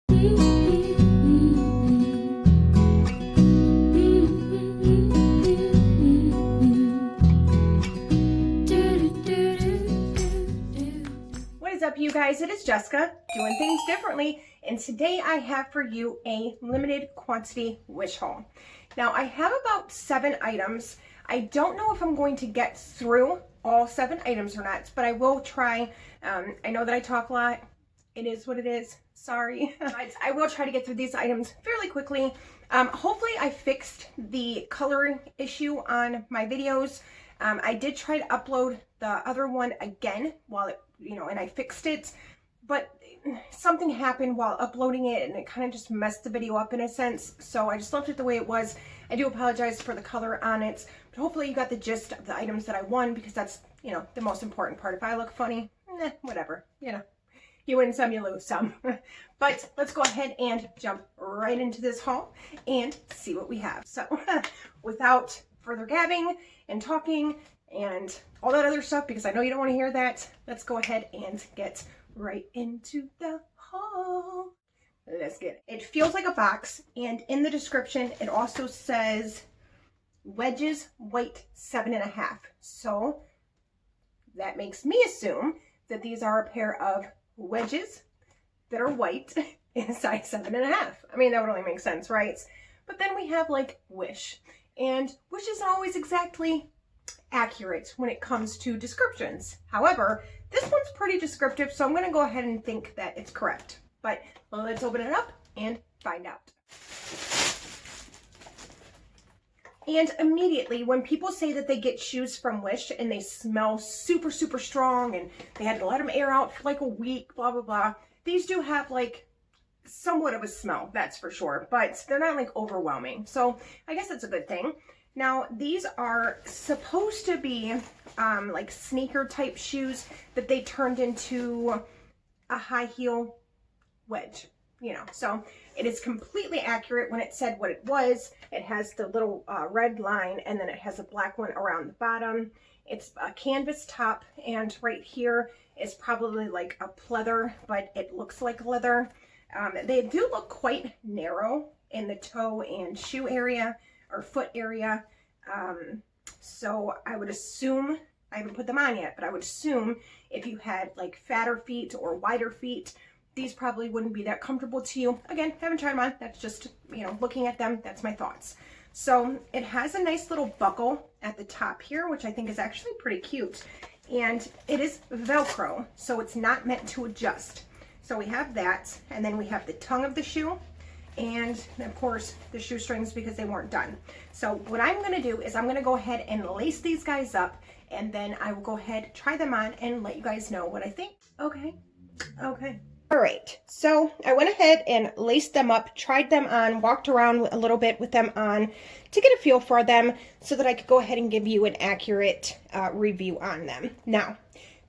What is up, you guys? It is Jessica, doing things differently, and today I have for you a limited quantity wish haul. Now, I have about 7 items. I don't know if I'm going to get through all 7 items or not, but I will try. I know that I talk a lot. It is what it is. Sorry. But I will try to get through these items fairly quickly. Hopefully I fixed the color issue on my videos. I did try to upload the other one again while it, and I fixed it, but something happened while uploading it and it kind of just messed the video up in a sense. So I just left it the way it was. I do apologize for the color on it, but hopefully you got the gist of the items that I won, because that's, the most important part. If I look funny, whatever, you win some, you lose some. But let's go ahead and jump right into this haul and see what we have. So without further gabbing and talking and all that other stuff, because I know you don't want to hear that, let's go ahead and get right into the haul. Let's get it. It feels like a box, and in the description it also says Wedges white 7.5. So that makes me assume that these are a pair of wedges that are white in size 7.5. I mean, that would only make sense, right? But then we have like Wish, and Wish isn't always exactly accurate when it comes to descriptions. However, this one's pretty descriptive, so I'm going to go ahead and think that it's correct. But let's open it up and find out. And immediately, when people say that they get shoes from Wish and they smell super, super strong and they had to let them air out for like a week, blah, blah, blah, these do have like somewhat of a smell, that's for sure, but they're not like overwhelming. So I guess that's a good thing. Now, these are supposed to be like sneaker type shoes that they turned into a high heel wedge, so it is completely accurate when it said what it was. It has the little red line, and then it has a black one around the bottom. It's a canvas top, and right here is probably like a pleather, but it looks like leather. They do look quite narrow in the toe and shoe area, or foot area. So I would assume, I haven't put them on yet, but I would assume if you had like fatter feet or wider feet, these probably wouldn't be that comfortable to you. Again, haven't tried them on. That's just, looking at them, that's my thoughts. So it has a nice little buckle at the top here, which I think is actually pretty cute. And it is Velcro, so it's not meant to adjust. So we have that, and then we have the tongue of the shoe, and of course the shoestrings, because they weren't done. So what I'm gonna do is I'm gonna go ahead and lace these guys up, and then I will go ahead, try them on, and let you guys know what I think. Okay. All right, so I went ahead and laced them up, tried them on, walked around a little bit with them on to get a feel for them so that I could go ahead and give you an accurate review on them. Now,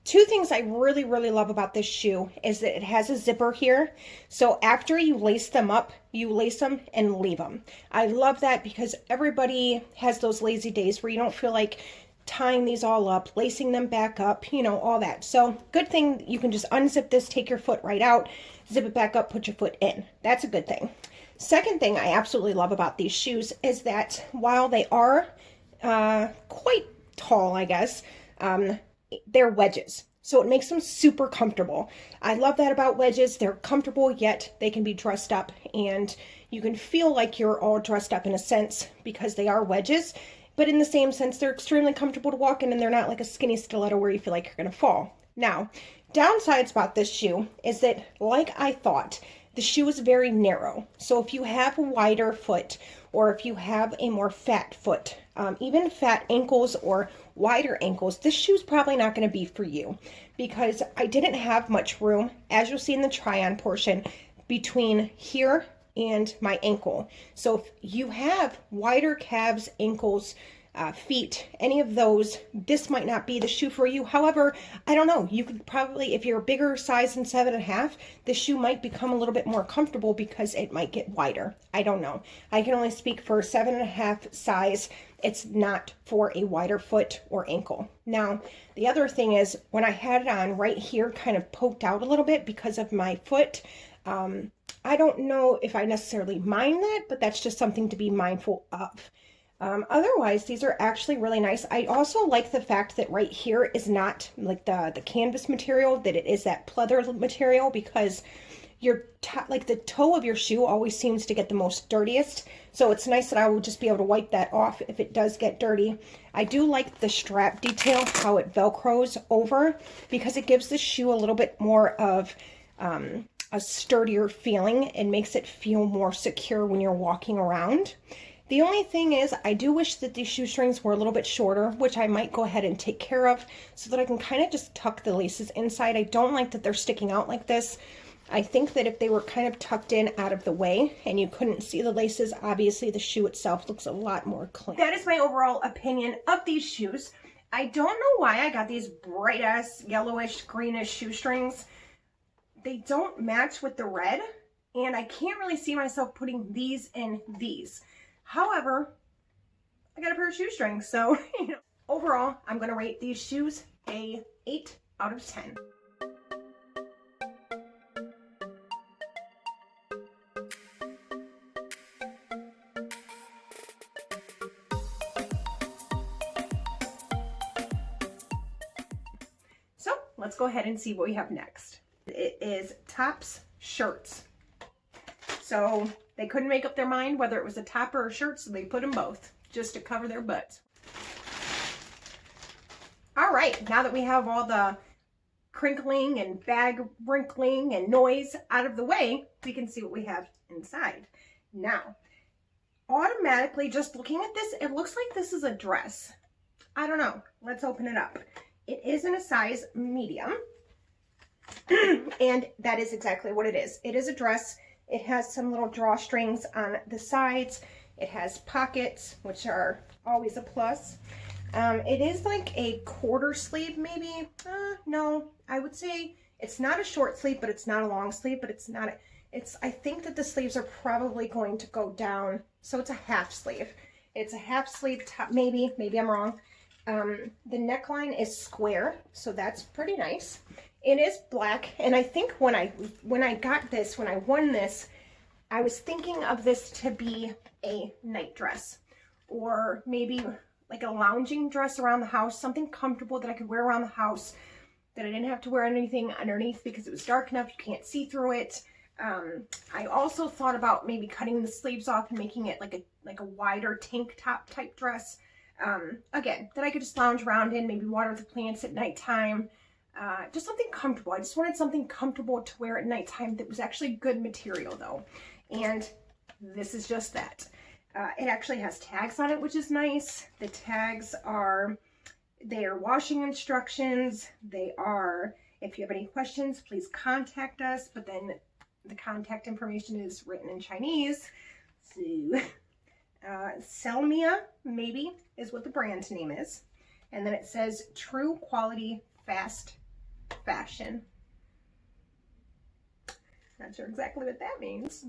2 things I really, really love about this shoe is that it has a zipper here. So after you lace them up, you lace them and leave them. I love that because everybody has those lazy days where you don't feel like tying these all up, lacing them back up, all that. So good thing you can just unzip this, take your foot right out, zip it back up, put your foot in. That's a good thing. Second thing I absolutely love about these shoes is that while they are quite tall, I guess, they're wedges. So it makes them super comfortable. I love that about wedges. They're comfortable, yet they can be dressed up, and you can feel like you're all dressed up in a sense because they are wedges. But in the same sense, they're extremely comfortable to walk in, and they're not like a skinny stiletto where you feel like you're going to fall. Now, downsides about this shoe is that, like I thought, the shoe is very narrow. So if you have a wider foot, or if you have a more fat foot, even fat ankles or wider ankles, this shoe's probably not going to be for you, because I didn't have much room, as you'll see in the try-on portion, between here and my ankle. So if you have wider calves, ankles, feet, any of those, this might not be the shoe for you. However, I don't know, you could probably, if you're a bigger size than 7.5, this shoe might become a little bit more comfortable because it might get wider. I don't know. I can only speak for 7.5 size. It's not for a wider foot or ankle. Now, the other thing is, when I had it on right here, kind of poked out a little bit because of my foot, I don't know if I necessarily mind that, but that's just something to be mindful of. Otherwise, these are actually really nice. I also like the fact that right here is not like the canvas material, that it is that pleather material, because your like the toe of your shoe always seems to get the most dirtiest. So it's nice that I will just be able to wipe that off if it does get dirty. I do like the strap detail, how it velcros over, because it gives the shoe a little bit more of a sturdier feeling and makes it feel more secure when you're walking around. The only thing is, I do wish that these shoestrings were a little bit shorter, which I might go ahead and take care of so that I can kind of just tuck the laces inside. I don't like that they're sticking out like this. I think that if they were kind of tucked in out of the way and you couldn't see the laces, obviously the shoe itself looks a lot more clean. That is my overall opinion of these shoes. I don't know why I got these bright ass yellowish greenish shoestrings. They don't match with the red, and I can't really see myself putting these in these. However, I got a pair of shoestrings, so you know. Overall, I'm going to rate these shoes a 8 out of 10. So let's go ahead and see what we have next. It is tops, shirts. So they couldn't make up their mind whether it was a top or a shirt, so they put them both just to cover their butts. All right, now that we have all the crinkling and bag wrinkling and noise out of the way, we can see what we have inside. Now, automatically, just looking at this, it looks like this is a dress. I don't know. Let's open it up. It is in a size medium, and that is exactly what it is. It is a dress. It has some little drawstrings on the sides. It has pockets, which are always a plus. It is like a quarter sleeve, maybe. No, I would say it's not a short sleeve, but it's not a long sleeve, but it's not. I think that the sleeves are probably going to go down, so it's a half sleeve. It's a half sleeve top, maybe I'm wrong. The neckline is square, so that's pretty nice. It is black, and I think when I got this, when I won this, I was thinking of this to be a night dress, or maybe like a lounging dress around the house, something comfortable that I could wear around the house, that I didn't have to wear anything underneath because it was dark enough, you can't see through it. I also thought about maybe cutting the sleeves off and making it like a wider tank top type dress. Again, that I could just lounge around in, maybe water the plants at nighttime. Just something comfortable. I just wanted something comfortable to wear at nighttime that was actually good material though. And this is just that. It actually has tags on it, which is nice. The tags are washing instructions. They are, if you have any questions, please contact us. But then the contact information is written in Chinese. So, Selmia, maybe, is what the brand name is. And then it says true quality, fast fashion. Not sure exactly what that means.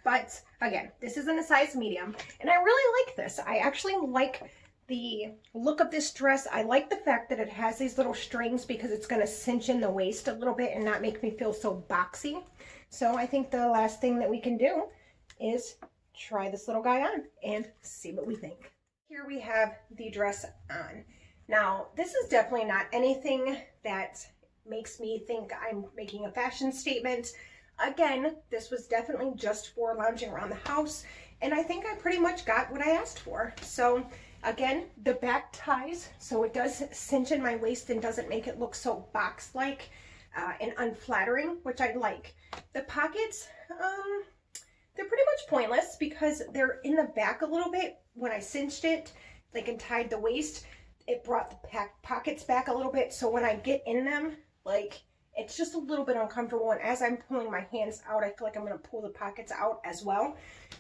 But again, this is in a size medium, and I really like this. I actually like the look of this dress. I like the fact that it has these little strings because it's going to cinch in the waist a little bit and not make me feel so boxy. So I think the last thing that we can do is try this little guy on and see what we think. Here we have the dress on. Now, this is definitely not anything that makes me think I'm making a fashion statement. Again, this was definitely just for lounging around the house, and I think I pretty much got what I asked for. So again, the back ties, so it does cinch in my waist and doesn't make it look so box-like and unflattering, which I like. The pockets, they're pretty much pointless because they're in the back a little bit. When I cinched it, like, and tied the waist, it brought the pockets back a little bit, so when I get in them, like, it's just a little bit uncomfortable, and as I'm pulling my hands out, I feel like I'm going to pull the pockets out as well.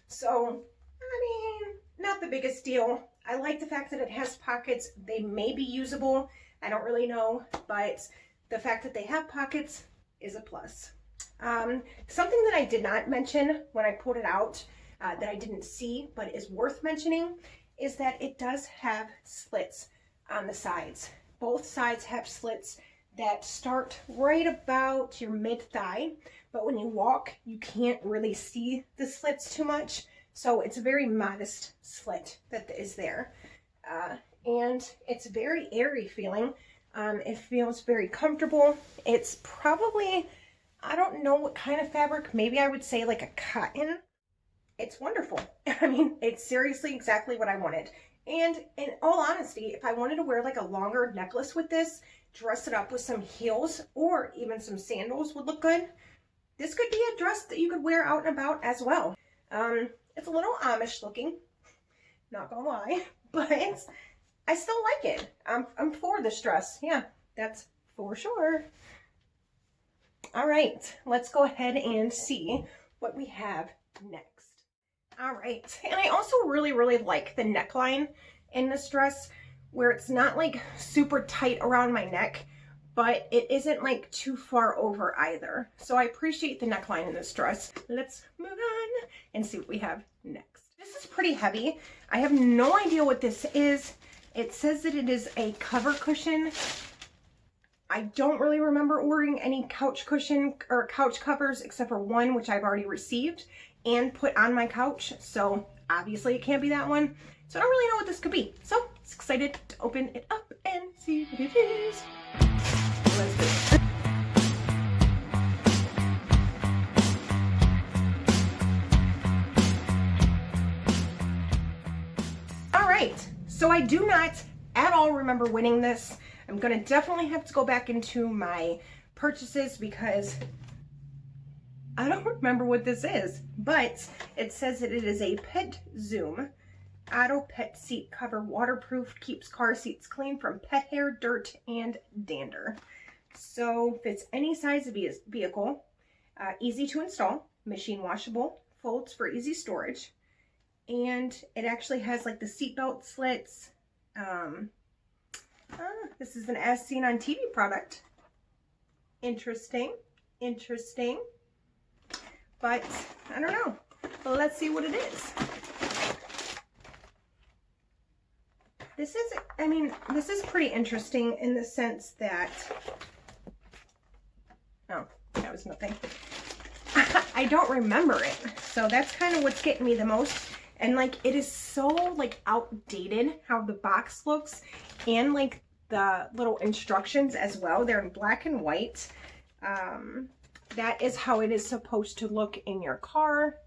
So, I mean, not the biggest deal. I like the fact that it has pockets. They may be usable. I don't really know, but the fact that they have pockets is a plus. Something that I did not mention when I pulled it out, that I didn't see, but is worth mentioning, is that it does have slits on the sides. Both sides have slits that start right about your mid-thigh, but when you walk, you can't really see the slits too much. So it's a very modest slit that is there. And it's very airy feeling. It feels very comfortable. It's probably, I don't know what kind of fabric, maybe I would say like a cotton. It's wonderful. I mean, it's seriously exactly what I wanted. And in all honesty, if I wanted to wear like a longer necklace with this, dress it up with some heels or even some sandals would look good. This could be a dress that you could wear out and about as well. It's a little Amish looking, not gonna lie, but I still like it. I'm for this dress. Yeah, that's for sure. All right, let's go ahead and see what we have next. All right, and I also really, really like the neckline in this dress where it's not like super tight around my neck, but it isn't like too far over either. So I appreciate the neckline in this dress. Let's move on and see what we have next. This is pretty heavy. I have no idea what this is. It says that it is a cover cushion. I don't really remember ordering any couch cushion or couch covers except for one, which I've already received and put on my couch. So obviously it can't be that one. So I don't really know what this could be. So I'm excited to open it up and see what it is. Let's do it. All right, so I do not at all remember winning this. I'm gonna definitely have to go back into my purchases because I don't remember what this is, but it says that it is a Pet Zoom Auto Pet Seat Cover, waterproof, keeps car seats clean from pet hair, dirt, and dander. So fits any size vehicle, easy to install, machine washable, folds for easy storage, and it actually has like the seat belt slits. This is an as seen on TV product. Interesting, interesting, but I don't know. Well, let's see what it is. This is, I mean, this is pretty interesting in the sense that, oh, that was nothing. I don't remember it. So that's kind of what's getting me the most. And like, it is so like outdated how the box looks and like the little instructions as well. They're in black and white. That is how it is supposed to look in your car.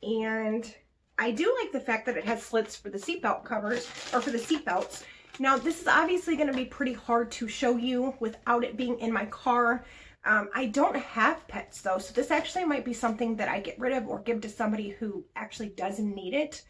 And I do like the fact that it has slits for the seatbelt covers, or for the seat belts. Now, this is obviously going to be pretty hard to show you without it being in my car. I don't have pets though, so this actually might be something that I get rid of or give to somebody who actually doesn't need it.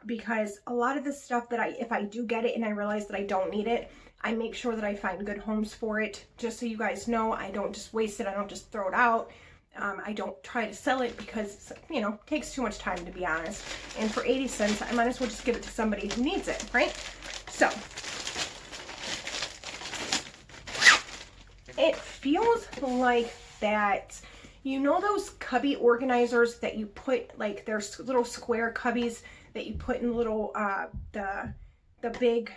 Because a lot of the stuff that if I do get it and I realize that I don't need it, I make sure that I find good homes for it. Just so you guys know, I don't just waste it. I don't just throw it out. I don't try to sell it because, you know, it takes too much time, to be honest. And for 80 cents, I might as well just give it to somebody who needs it, right? So it feels like that, you know, those cubby organizers that you put, like there's little square cubbies that you put in little, the big,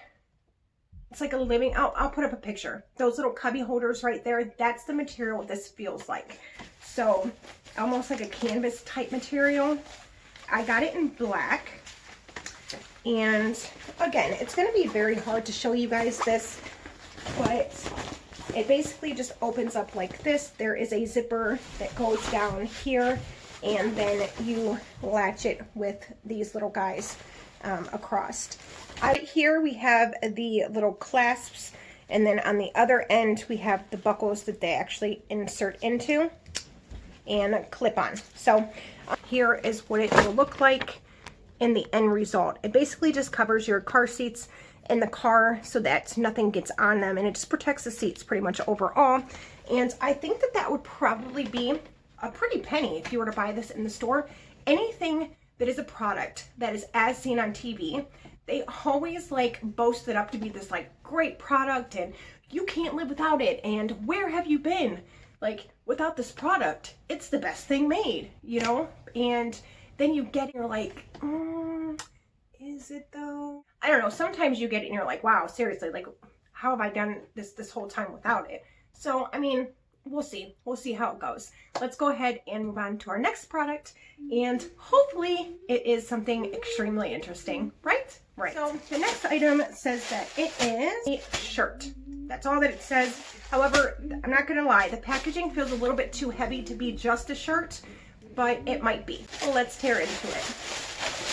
it's like a living, I'll put up a picture. Those little cubby holders right there, that's the material this feels like. So almost like a canvas type material. I got it in black. And again, it's going to be very hard to show you guys this, but it basically just opens up like this. There is a zipper that goes down here, and then you latch it with these little guys across. Out here we have the little clasps, and then on the other end we have the buckles that they actually insert into and clip on. So here is what it will look like in the end result. It basically just covers your car seats in the car so that nothing gets on them, and it just protects the seats pretty much overall. And I think that that would probably be a pretty penny if you were to buy this in the store. Anything that is a product that is as seen on TV, they always like boast it up to be this like great product and you can't live without it, and where have you been? Like, without this product, it's the best thing made, you know? And then you get it, you're like, is it though? I don't know, sometimes you get it and you're like, wow, seriously, like, how have I done this whole time without it? So, I mean, we'll see. We'll see how it goes. Let's go ahead and move on to our next product, and hopefully it is something extremely interesting, right? Right. So the next item says that it is a shirt. That's all that it says. However, I'm not gonna lie, the packaging feels a little bit too heavy to be just a shirt, but it might be. Well, let's tear into it.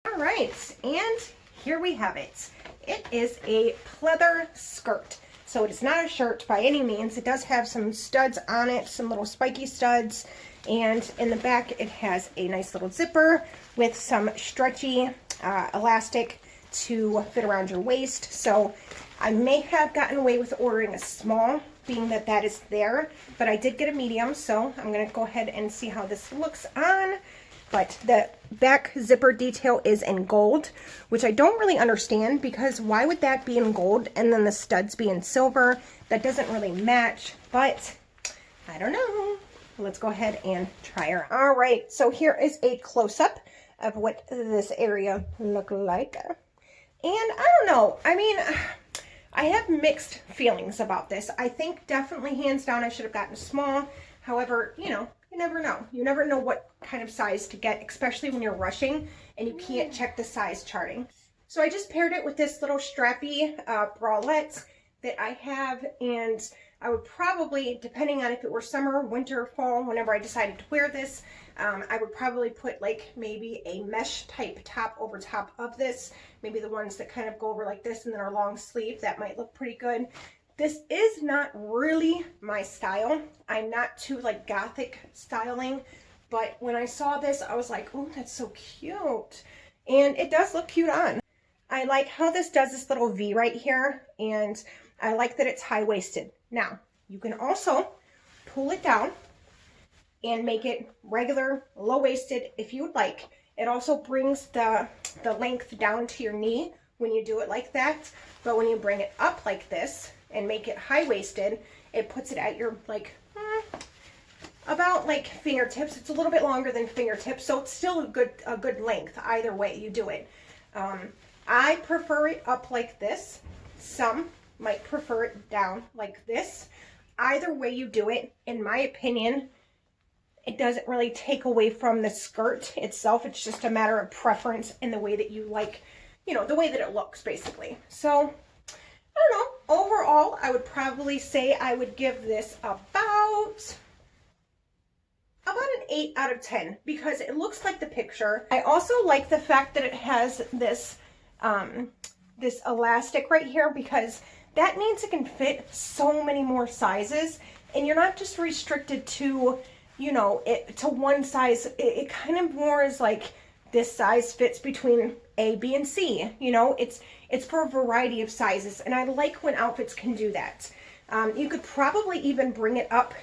All right, and here we have it. It is a pleather skirt. So it is not a shirt by any means. It does have some studs on it, some little spiky studs. And in the back, it has a nice little zipper with some stretchy elastic to fit around your waist. So I may have gotten away with ordering a small, being that that is there, but I did get a medium. So I'm gonna go ahead and see how this looks on. But the back zipper detail is in gold, which I don't really understand, because why would that be in gold and then the studs be in silver? That doesn't really match, but I don't know. Let's go ahead and try her out. All right, so here is a close-up of what this area look like. And I don't know, I mean, I have mixed feelings about this. I think definitely hands down I should have gotten a small. However, you know, you never know. You never know what kind of size to get, especially when you're rushing and you can't check the size charting. So I just paired it with this little strappy bralette that I have, and I would probably, depending on if it were summer, winter, fall, whenever I decided to wear this, I would probably put like maybe a mesh type top over top of this. Maybe the ones that kind of go over like this and then are long sleeve. That might look pretty good. This is not really my style. I'm not too like gothic styling, but when I saw this, I was like, oh, that's so cute. And it does look cute on. I like how this does this little V right here, and I like that it's high-waisted. Now, you can also pull it down and make it regular, low-waisted if you would like. It also brings the length down to your knee when you do it like that, but when you bring it up like this and make it high-waisted, it puts it at your, like, about like fingertips. It's a little bit longer than fingertips, so it's still a good length either way you do it. I prefer it up like this. Some might prefer it down like this. Either way you do it, in my opinion, it doesn't really take away from the skirt itself. It's just a matter of preference in the way that you like, you know, the way that it looks basically. So I don't know, overall I would probably say I would give this about an 8 out of 10 because it looks like the picture. I also like the fact that it has this this elastic right here, because that means it can fit so many more sizes, and you're not just restricted to, you know, to one size. It kind of more is like this size fits between A, B, and C. You know, it's for a variety of sizes, and I like when outfits can do that. You could probably even bring it up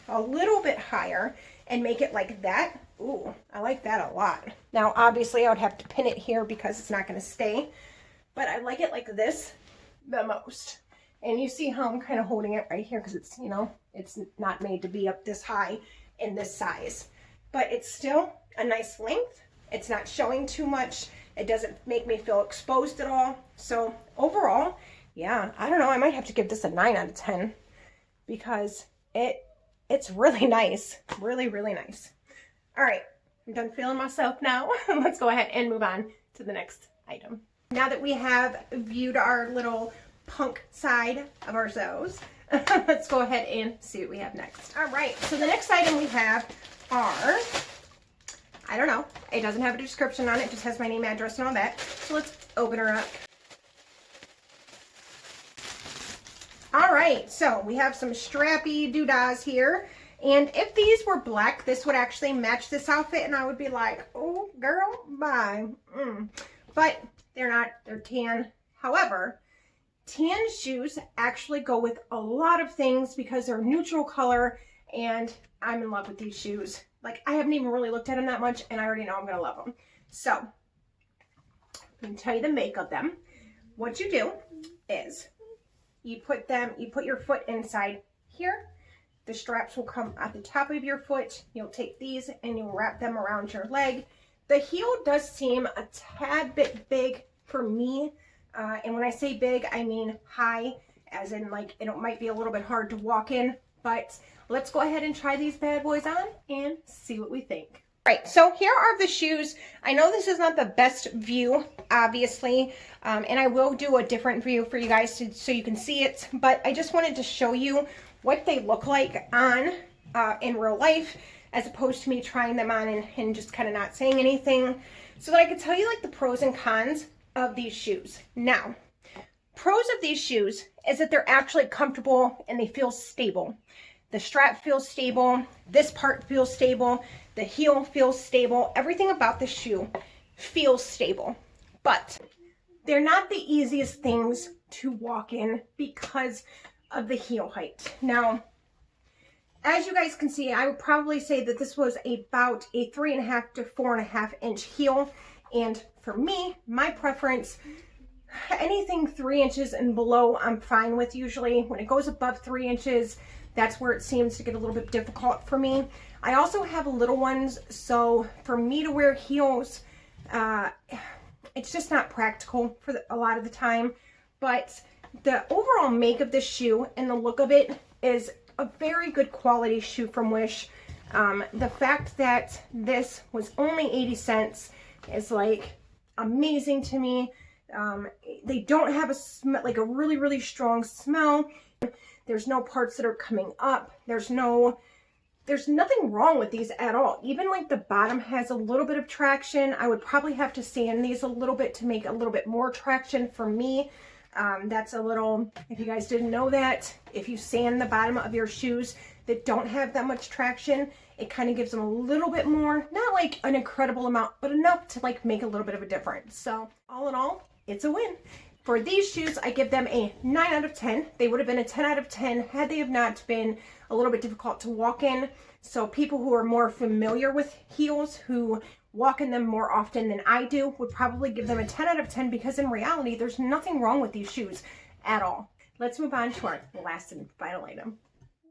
a little bit higher and make it like that. Ooh, I like that a lot. Now, obviously, I would have to pin it here because it's not going to stay, but I like it like this the most. And you see how I'm kind of holding it right here because it's, you know, it's not made to be up this high in this size, but it's still a nice length. It's not showing too much. It doesn't make me feel exposed at all. So overall, yeah, I don't know. I might have to give this a 9 out of 10 because it's really nice. Really, really nice. All right, I'm done feeling myself now. Let's go ahead and move on to the next item. Now that we have viewed our little punk side of ourselves, let's go ahead and see what we have next. All right, so the next item we have are, I don't know, it doesn't have a description on it, just has my name, address, and all that. So let's open her up. All right, so we have some strappy doodads here. And if these were black, this would actually match this outfit, and I would be like, oh, girl, bye. But they're not, they're tan. However, tan shoes actually go with a lot of things because they're neutral color, and I'm in love with these shoes. Like, I haven't even really looked at them that much, and I already know I'm going to love them. So, let me tell you the make of them. What you do is you put your foot inside here. The straps will come at the top of your foot. You'll take these and you'll wrap them around your leg. The heel does seem a tad bit big for me. And when I say big, I mean high. as in like it might be a little bit hard to walk in, but let's go ahead and try these bad boys on and see what we think. All right, so here are the shoes. I know this is not the best view, obviously, and I will do a different view for you guys so you can see it, but I just wanted to show you what they look like on in real life, as opposed to me trying them on and just kind of not saying anything, so that I could tell you like the pros and cons of these shoes. Now, pros of these shoes is that they're actually comfortable and they feel stable. The strap feels stable, this part feels stable, the heel feels stable, everything about the shoe feels stable. But they're not the easiest things to walk in because of the heel height. Now, as you guys can see, I would probably say that this was about a 3.5 to 4.5 inch heel. And for me, my preference, anything 3 inches and below, I'm fine with usually. When it goes above 3 inches, that's where it seems to get a little bit difficult for me. I also have little ones, so for me to wear heels, it's just not practical for a lot of the time. But the overall make of this shoe and the look of it is a very good quality shoe from Wish. The fact that this was only 80 cents is like amazing to me. They don't have a smell, like a really, really strong smell. There's no parts that are coming up. There's nothing wrong with these at all. Even like the bottom has a little bit of traction. I would probably have to sand these a little bit to make a little bit more traction for me. That's a little, if you guys didn't know that, if you sand the bottom of your shoes that don't have that much traction, it kind of gives them a little bit more, not like an incredible amount, but enough to like make a little bit of a difference. So all in all, it's a win. For these shoes, I give them a 9 out of 10. They would have been a 10 out of 10 had they have not been a little bit difficult to walk in. So people who are more familiar with heels, who walk in them more often than I do, would probably give them a 10 out of 10 because in reality, there's nothing wrong with these shoes at all. Let's move on to our last and final item.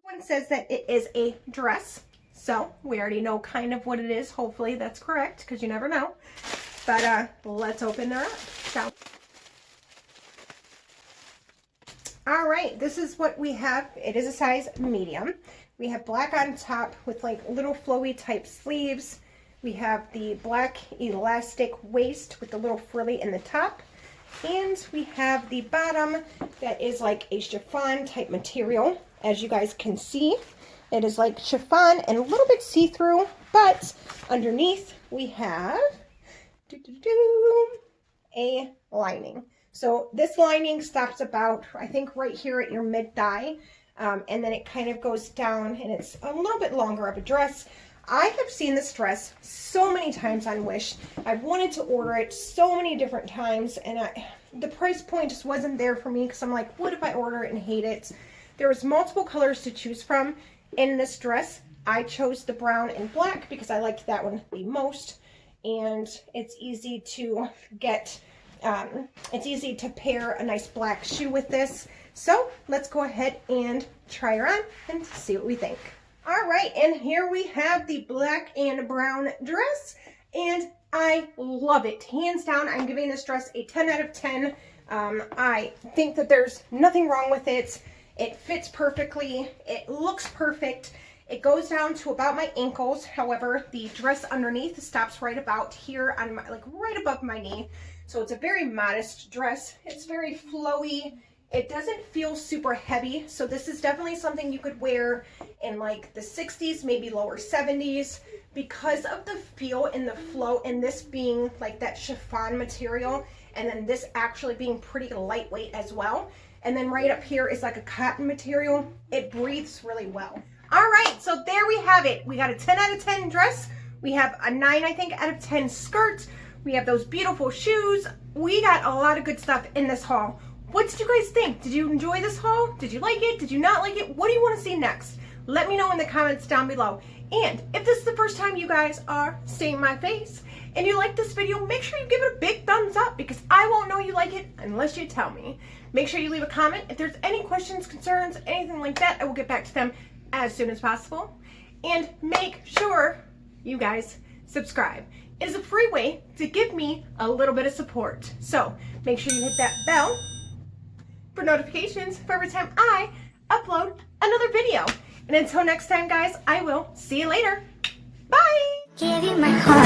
One says that it is a dress. So we already know kind of what it is. Hopefully that's correct because you never know. But let's open her up. So, all right, this is what we have. It is a size medium. We have black on top with like little flowy type sleeves. We have the black elastic waist with the little frilly in the top. And we have the bottom that is like a chiffon type material. As you guys can see, it is like chiffon and a little bit see-through, but underneath we have a lining. So this lining stops about, I think, right here at your mid-thigh, and then it kind of goes down, and it's a little bit longer of a dress. I have seen this dress so many times on Wish. I've wanted to order it so many different times, and the price point just wasn't there for me because I'm like, what if I order it and hate it? There was multiple colors to choose from in this dress. I chose the brown and black because I liked that one the most, and it's easy to get, it's easy to pair a nice black shoe with this. So let's go ahead and try her on and see what we think. All right, and here we have the black and brown dress, and I love it. Hands down, I'm giving this dress a 10 out of 10. I think that there's nothing wrong with it. It fits perfectly. It looks perfect. It goes down to about my ankles. However, the dress underneath stops right about here on my, like right above my knee. So it's a very modest dress. It's very flowy. It doesn't feel super heavy. So this is definitely something you could wear in like the 60s, maybe lower 70s, because of the feel and the flow, and this being like that chiffon material, and then this actually being pretty lightweight as well. And then right up here is like a cotton material. It breathes really well. All right, so there we have it. We got a 10 out of 10 dress. We have a 9, I think, out of 10 skirt. We have those beautiful shoes. We got a lot of good stuff in this haul. What did you guys think? Did you enjoy this haul? Did you like it? Did you not like it? What do you want to see next? Let me know in the comments down below. And if this is the first time you guys are seeing my face and you like this video, make sure you give it a big thumbs up because I won't know you like it unless you tell me. Make sure you leave a comment. If there's any questions, concerns, anything like that, I will get back to them as soon as possible. And make sure you guys subscribe. It is a free way to give me a little bit of support. So make sure you hit that bell for notifications for every time I upload another video. And until next time, guys, I will see you later. Bye! Give you my heart.